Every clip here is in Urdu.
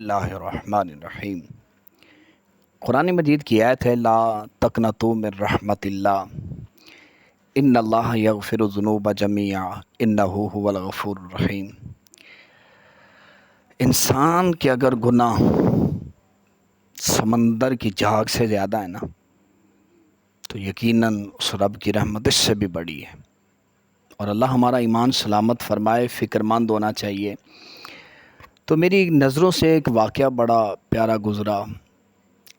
اللہ الرحمن الرحیم۔ قرآن مجید کی آیت ہے لا تقنطوا من رحمت اللہ ان اللہ یغفر الذنوب جميعا انہ هو الغفور الرحیم۔ انسان کے اگر گناہ سمندر کی جھاگ سے زیادہ ہے نا تو یقیناً اس رب کی رحمت اس سے بھی بڑی ہے، اور اللہ ہمارا ایمان سلامت فرمائے، فکر مند ہونا چاہیے۔ تو میری نظروں سے ایک واقعہ بڑا پیارا گزرا۔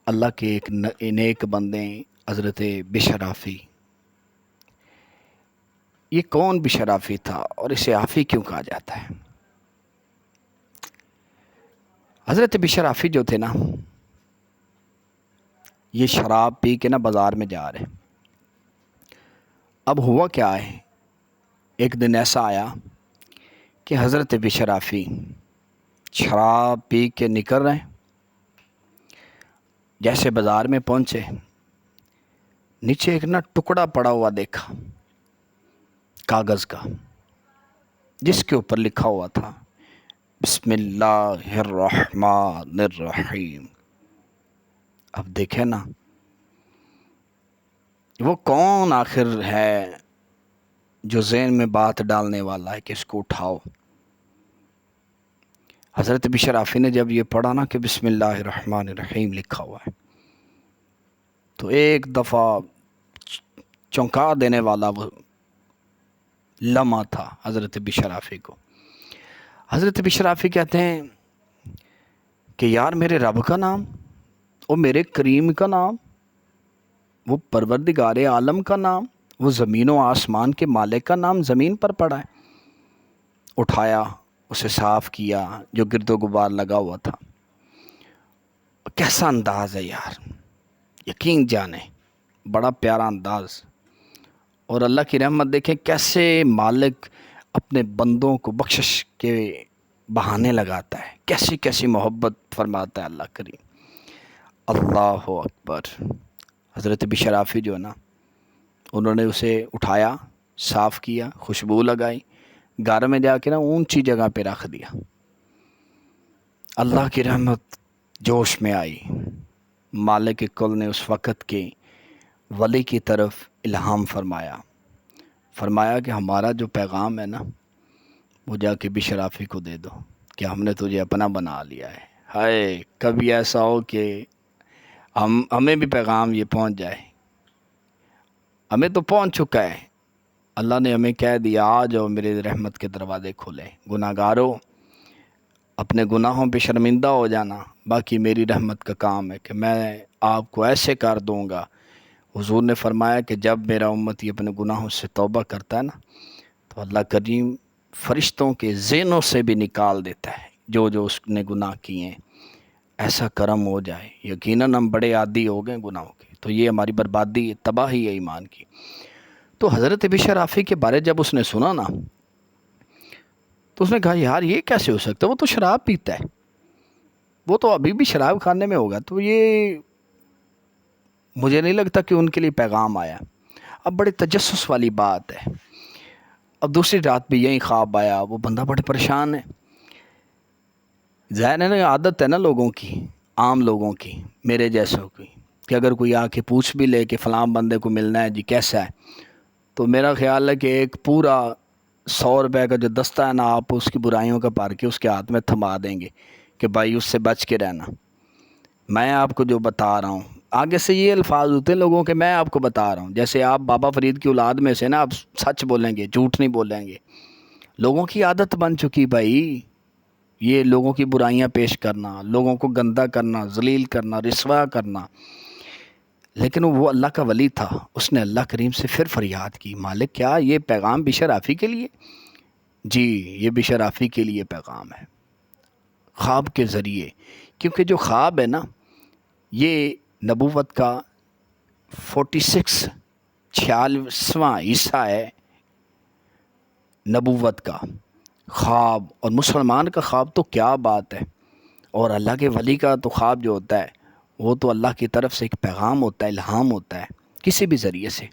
اللہ کے ایک نیک بندے حضرت بشر آفی۔ یہ کون بشر آفی تھا اور اسے آفی کیوں کہا جاتا ہے؟ حضرت بشر آفی جو تھے نا، یہ شراب پی کے نا بازار میں جا رہے۔ اب ہوا کیا ہے، ایک دن ایسا آیا کہ حضرت بشر آفی شراب پی کے نکل رہے، جیسے بازار میں پہنچے، نیچے ایک نا ٹکڑا پڑا ہوا دیکھا کاغذ کا، جس کے اوپر لکھا ہوا تھا بسم اللہ الرحمن الرحیم۔ اب دیکھیں نا، وہ کون آخر ہے جو ذہن میں بات ڈالنے والا ہے کہ اس کو اٹھاؤ۔ حضرت بشر آفی نے جب یہ پڑھا نا کہ بسم اللہ الرحمن الرحیم لکھا ہوا ہے، تو ایک دفعہ چونکا دینے والا وہ لمحہ تھا حضرت بشر آفی کو۔ حضرت بشر آفی کہتے ہیں کہ یار میرے رب کا نام اور میرے کریم کا نام، وہ پروردگار عالم کا نام، وہ زمین و آسمان کے مالک کا نام زمین پر پڑا ہے۔ اٹھایا، اسے صاف کیا جو گرد و غبار لگا ہوا تھا۔ کیسا انداز ہے یار، یقین جانے بڑا پیارا انداز۔ اور اللہ کی رحمت دیکھیں کیسے مالک اپنے بندوں کو بخشش کے بہانے لگاتا ہے، کیسی کیسی محبت فرماتا ہے اللہ کریم۔ اللہ اکبر۔ حضرت بشر آفی جو ہے نا، انہوں نے اسے اٹھایا، صاف کیا، خوشبو لگائی، گھر میں جا کے نا اونچی جگہ پہ رکھ دیا۔ اللہ کی رحمت جوش میں آئی۔ مالک کل نے اس وقت کے ولی کی طرف الہام فرمایا کہ ہمارا جو پیغام ہے نا، وہ جا کے بشر آفی کو دے دو کہ ہم نے تجھے اپنا بنا لیا ہے۔ ہائے، کبھی ایسا ہو کہ ہمیں بھی پیغام یہ پہنچ جائے۔ ہمیں تو پہنچ چکا ہے، اللہ نے ہمیں کہہ دیا آ جاؤ میرے رحمت کے دروازے کھولے، گناہ گارو اپنے گناہوں پہ شرمندہ ہو جانا، باقی میری رحمت کا کام ہے کہ میں آپ کو ایسے کر دوں گا۔ حضور نے فرمایا کہ جب میرا امتی اپنے گناہوں سے توبہ کرتا ہے نا، تو اللہ کریم فرشتوں کے ذہنوں سے بھی نکال دیتا ہے جو جو اس نے گناہ کیے ہیں۔ ایسا کرم ہو جائے، یقیناً ہم بڑے عادی ہو گئے گناہوں کے، تو یہ ہماری بربادی، تباہی ہے ایمان کی۔ تو حضرت بشر آفی کے بارے جب اس نے سنا نا، تو اس نے کہا یار یہ کیسے ہو سکتا ہے، وہ تو شراب پیتا ہے، وہ تو ابھی بھی شراب خانے میں ہوگا، تو یہ مجھے نہیں لگتا کہ ان کے لیے پیغام آیا۔ اب بڑے تجسس والی بات ہے۔ اب دوسری رات بھی یہی خواب آیا، وہ بندہ بڑے پریشان ہے۔ ظاہر ہے نا، عادت ہے نا لوگوں کی، عام لوگوں کی، میرے جیسوں کی، کہ اگر کوئی آ کے پوچھ بھی لے کہ فلاں بندے کو ملنا ہے جی کیسا ہے، تو میرا خیال ہے کہ ایک پورا 100 روپے کا جو دستہ ہے نا، آپ اس کی برائیوں کا بھر کے اس کے ہاتھ میں تھما دیں گے کہ بھائی اس سے بچ کے رہنا۔ میں آپ کو جو بتا رہا ہوں، آگے سے یہ الفاظ ہوتے ہیں لوگوں کے، میں آپ کو بتا رہا ہوں، جیسے آپ بابا فرید کی اولاد میں سے نا آپ سچ بولیں گے، جھوٹ نہیں بولیں گے۔ لوگوں کی عادت بن چکی بھائی، یہ لوگوں کی برائیاں پیش کرنا، لوگوں کو گندہ کرنا، ذلیل کرنا، رسوا کرنا۔ لیکن وہ اللہ کا ولی تھا، اس نے اللہ کریم سے پھر فریاد کی، مالک کیا یہ پیغام بشر آفی کے لیے؟ جی یہ بشر آفی کے لیے پیغام ہے، خواب کے ذریعے۔ کیونکہ جو خواب ہے نا، یہ نبوت کا 46واں حصہ ہے نبوت کا خواب، اور مسلمان کا خواب تو کیا بات ہے، اور اللہ کے ولی کا تو خواب جو ہوتا ہے وہ تو اللہ کی طرف سے ایک پیغام ہوتا ہے، الہام ہوتا ہے کسی بھی ذریعے سے۔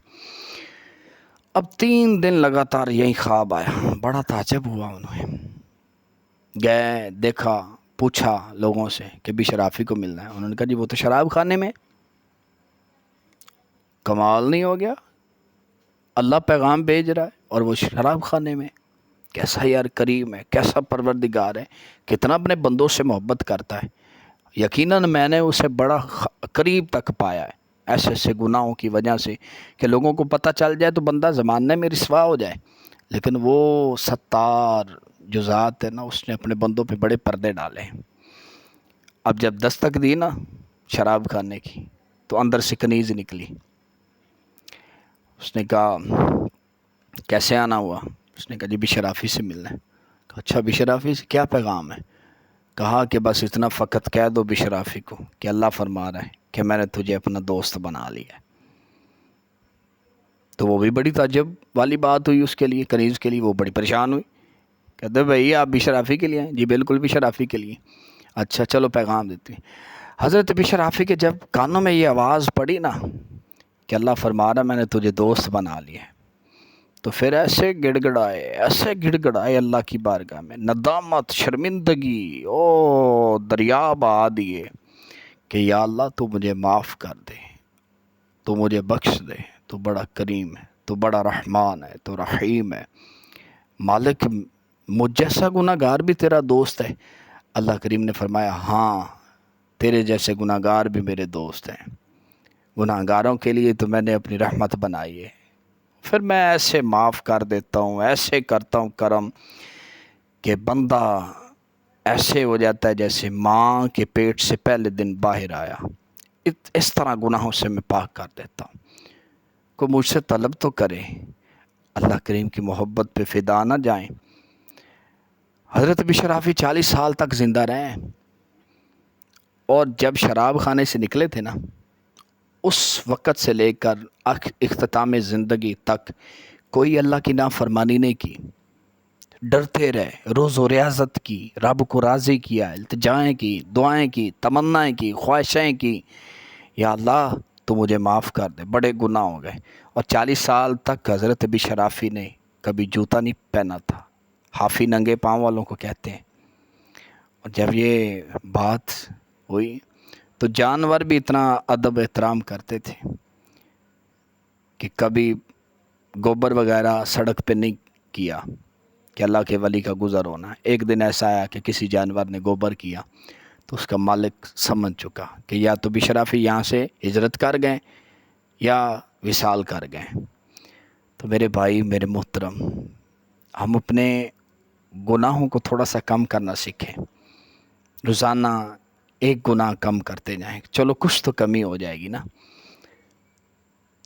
اب 3 دن لگاتار یہی خواب آیا، بڑا تعجب ہوا انہیں، گئے دیکھا پوچھا لوگوں سے کہ بھی شرافی کو ملنا ہے، انہوں نے کہا جی وہ تو شراب خانے میں۔ کمال نہیں ہو گیا؟ اللہ پیغام بھیج رہا ہے اور وہ شراب خانے میں۔ کیسا یار کریم ہے، کیسا پروردگار ہے، کتنا اپنے بندوں سے محبت کرتا ہے۔ یقیناً میں نے اسے بڑا قریب تک پایا ہے، ایسے ایسے گناہوں کی وجہ سے کہ لوگوں کو پتہ چل جائے تو بندہ زمانے میں رسوا ہو جائے، لیکن وہ ستار جو ذات ہے نا، اس نے اپنے بندوں پہ بڑے پردے ڈالے ہیں۔ اب جب دستک دی نا شراب کھانے کی تو اندر سے کنیز نکلی۔ اس نے کہا کیسے آنا ہوا؟ اس نے کہا جی بشرافی سے ملنا ہے۔ کہا اچھا بشرافی سے کیا پیغام ہے؟ کہا کہ بس اتنا فقط کہہ دو بشرافی کو کہ اللہ فرما رہا ہے کہ میں نے تجھے اپنا دوست بنا لیا ہے۔ تو وہ بھی بڑی تعجب والی بات ہوئی اس کے لیے، کنیز کے لیے، وہ بڑی پریشان ہوئی۔ کہتے بھائی آپ بشرافی کے لیے ہیں؟ جی بالکل بشرافی کے لیے۔ اچھا چلو پیغام دیتے ہیں۔ حضرت بشرافی کے جب کانوں میں یہ آواز پڑی نا کہ اللہ فرما رہا میں نے تجھے دوست بنا لیا ہے، تو پھر ایسے گڑ گڑائے اللہ کی بارگاہ میں، ندامت، شرمندگی، او دریا بہا دیے کہ یا اللہ تو مجھے معاف کر دے، تو مجھے بخش دے، تو بڑا کریم ہے، تو بڑا رحمان ہے، تو رحیم ہے مالک، مجھ جیسا گناہ گار بھی تیرا دوست ہے۔ اللہ کریم نے فرمایا ہاں تیرے جیسے گناہ گار بھی میرے دوست ہیں، گناہ گاروں کے لیے تو میں نے اپنی رحمت بنائی ہے، پھر میں ایسے معاف کر دیتا ہوں، ایسے کرتا ہوں کرم کہ بندہ ایسے ہو جاتا ہے جیسے ماں کے پیٹ سے پہلے دن باہر آیا، اس طرح گناہوں سے میں پاک کر دیتا ہوں۔ کوئی مجھ سے طلب تو کرے، اللہ کریم کی محبت پہ فدا نہ جائیں۔ حضرت بشرافی 40 سال تک زندہ رہے ہیں، اور جب شراب خانے سے نکلے تھے نا، اس وقت سے لے کر اختتام زندگی تک کوئی اللہ کی نافرمانی نہیں کی، ڈرتے رہے، روز و ریاضت کی، رب کو راضی کیا، التجائیں کی، دعائیں کی، تمنائیں کی، خواہشیں کی، یا اللہ تو مجھے معاف کر دے، بڑے گناہ ہو گئے۔ اور 40 سال تک حضرت بشرافی نے کبھی جوتا نہیں پہنا تھا، حافی ننگے پاؤں والوں کو کہتے ہیں۔ اور جب یہ بات ہوئی تو جانور بھی اتنا ادب احترام کرتے تھے کہ کبھی گوبر وغیرہ سڑک پہ نہیں کیا کہ اللہ کے ولی کا گزر ہونا ہے۔ ایک دن ایسا آیا کہ کسی جانور نے گوبر کیا تو اس کا مالک سمجھ چکا کہ یا تو بشرافی یہاں سے ہجرت کر گئے یا وصال کر گئے۔ تو میرے بھائی، میرے محترم، ہم اپنے گناہوں کو تھوڑا سا کم کرنا سیکھیں، روزانہ ایک گناہ کم کرتے جائیں، چلو کچھ تو کمی ہو جائے گی نا۔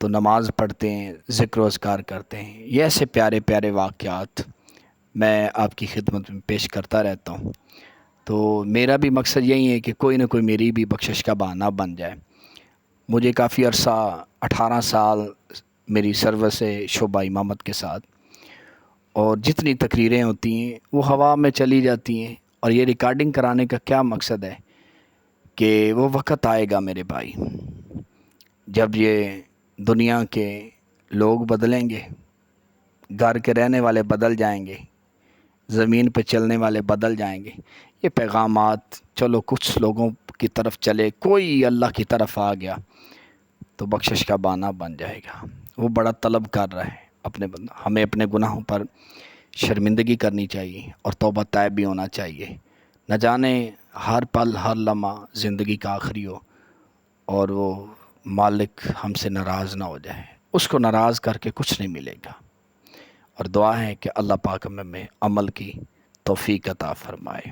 تو نماز پڑھتے ہیں، ذکر و اذکار کرتے ہیں، یہ ایسے پیارے پیارے واقعات میں آپ کی خدمت میں پیش کرتا رہتا ہوں۔ تو میرا بھی مقصد یہی ہے کہ کوئی نہ کوئی میری بھی بخشش کا بہانہ بن جائے۔ مجھے کافی عرصہ 18 سال میری سروس ہے شعبہ امامت کے ساتھ، اور جتنی تقریریں ہوتی ہیں وہ ہوا میں چلی جاتی ہیں، اور یہ ریکارڈنگ کرانے کا کیا مقصد ہے کہ وہ وقت آئے گا میرے بھائی جب یہ دنیا کے لوگ بدلیں گے، گھر کے رہنے والے بدل جائیں گے، زمین پہ چلنے والے بدل جائیں گے، یہ پیغامات چلو کچھ لوگوں کی طرف چلے، کوئی اللہ کی طرف آ گیا تو بخشش کا بہانہ بن جائے گا۔ وہ بڑا طلب کر رہا ہے اپنے بندہ، ہمیں اپنے گناہوں پر شرمندگی کرنی چاہیے اور توبہ طائب بھی ہونا چاہیے، نہ جانے ہر پل ہر لمحہ زندگی کا آخری ہو اور وہ مالک ہم سے ناراض نہ ہو جائے، اس کو ناراض کر کے کچھ نہیں ملے گا۔ اور دعا ہے کہ اللہ پاک ہمیں عمل کی توفیق عطا فرمائے۔